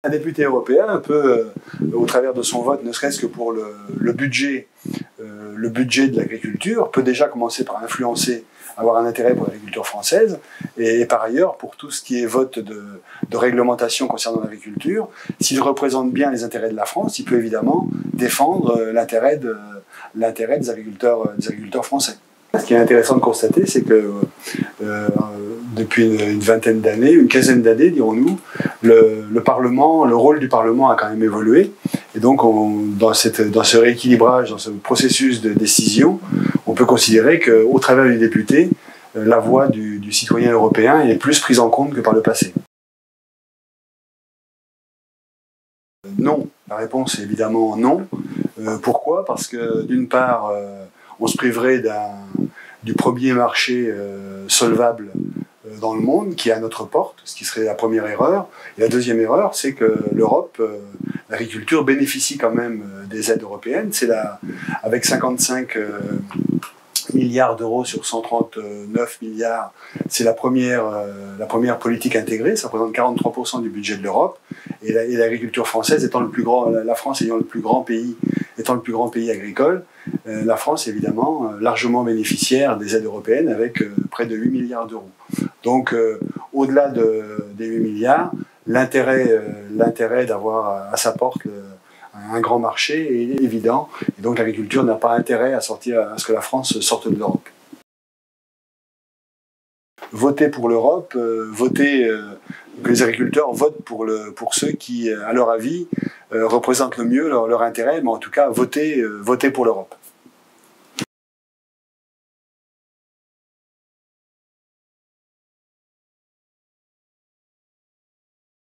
Un député européen peut, au travers de son vote, ne serait-ce que pour le budget de l'agriculture, peut déjà commencer par influencer, avoir un intérêt pour l'agriculture française, et par ailleurs, pour tout ce qui est vote de réglementation concernant l'agriculture, s'il représente bien les intérêts de la France, il peut évidemment défendre l'intérêt des agriculteurs français. Ce qui est intéressant de constater, c'est que depuis une vingtaine d'années, une quinzaine d'années, dirons-nous, le Parlement, le rôle du Parlement a quand même évolué. Et donc, dans ce rééquilibrage, dans ce processus de décision, on peut considérer qu'au travers du député, la voix du citoyen européen est plus prise en compte que par le passé. Non. La réponse est évidemment non. Pourquoi? Parce que d'une part, on se priverait du premier marché solvable dans le monde qui est à notre porte, ce qui serait la première erreur. Et la deuxième erreur, c'est que l'Europe, l'agriculture bénéficie quand même des aides européennes. Avec 55 milliards d'euros sur 139 milliards, c'est la première politique intégrée, ça représente 43% du budget de l'Europe, et l'agriculture française étant le plus grand, la France étant le plus grand pays agricole, la France est évidemment largement bénéficiaire des aides européennes avec près de 8 milliards d'euros. Donc au-delà des 8 milliards, l'intérêt d'avoir à sa porte un grand marché est évident, et donc l'agriculture n'a pas intérêt à ce que la France sorte de l'Europe. Voter pour l'Europe, que les agriculteurs votent pour ceux qui, à leur avis, représentent le mieux leur intérêt, mais en tout cas voter pour l'Europe.